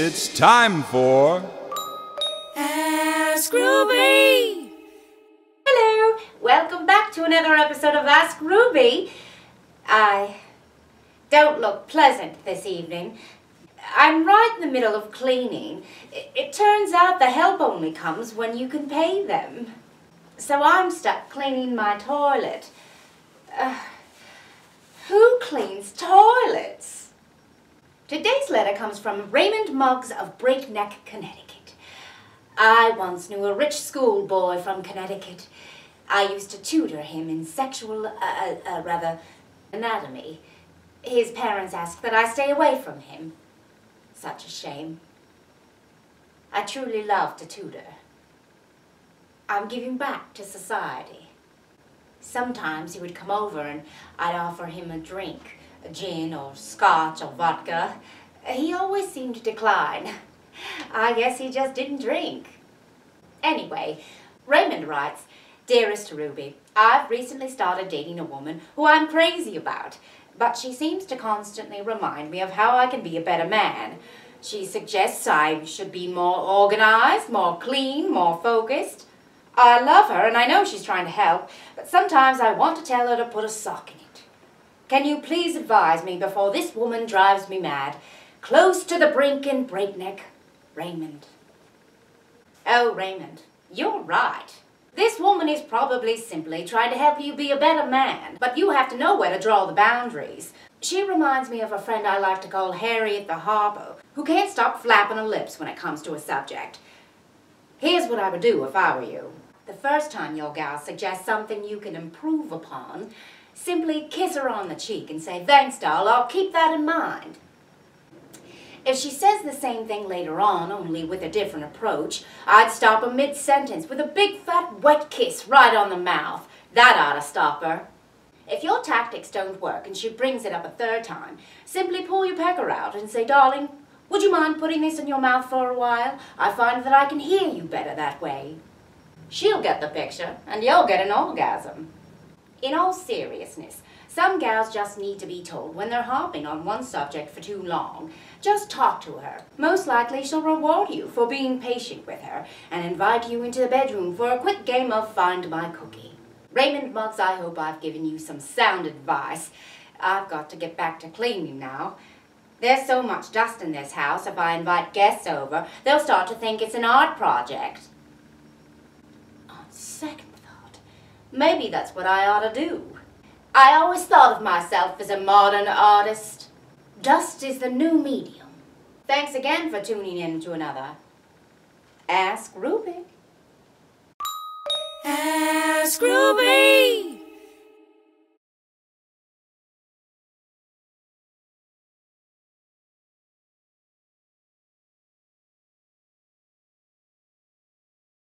It's time for AskRuby! Hello! Welcome back to another episode of AskRuby. I don't look pleasant this evening. I'm right in the middle of cleaning. It turns out the help only comes when you can pay them. So I'm stuck cleaning my toilet. Who cleans toilets? Today's letter comes from Raymond Muggs of Breakneck, Connecticut. I once knew a rich schoolboy from Connecticut. I used to tutor him in sexual, anatomy. His parents asked that I stay away from him. Such a shame. I truly love to tutor. I'm giving back to society. Sometimes he would come over and I'd offer him a drink. A gin or scotch or vodka. He always seemed to decline. I guess he just didn't drink. Anyway, Raymond writes, Dearest Ruby, I've recently started dating a woman who I'm crazy about, but she seems to constantly remind me of how I can be a better man. She suggests I should be more organized, more clean, more focused. I love her and I know she's trying to help, but sometimes I want to tell her to put a sock in it. Can you please advise me before this woman drives me mad? Close to the brink in Breakneck, Raymond. Oh, Raymond, you're right. This woman is probably simply trying to help you be a better man, but you have to know where to draw the boundaries. She reminds me of a friend I like to call Harriet the Harper, who can't stop flapping her lips when it comes to a subject. Here's what I would do if I were you. The first time your gal suggests something you can improve upon, simply kiss her on the cheek and say, thanks, doll, I'll keep that in mind. If she says the same thing later on, only with a different approach, I'd stop her mid-sentence with a big fat wet kiss right on the mouth. That ought to stop her. If your tactics don't work and she brings it up a third time, simply pull your pecker out and say, darling, would you mind putting this in your mouth for a while? I find that I can hear you better that way. She'll get the picture, and you'll get an orgasm. In all seriousness, some gals just need to be told when they're harping on one subject for too long. Just talk to her. Most likely she'll reward you for being patient with her and invite you into the bedroom for a quick game of Find My Cookie. Raymond Muggs, I hope I've given you some sound advice. I've got to get back to cleaning now. There's so much dust in this house, if I invite guests over, they'll start to think it's an art project. On second thought, maybe that's what I ought to do. I always thought of myself as a modern artist. Dust is the new medium. Thanks again for tuning in to another Ask Ruby. Ask Ruby.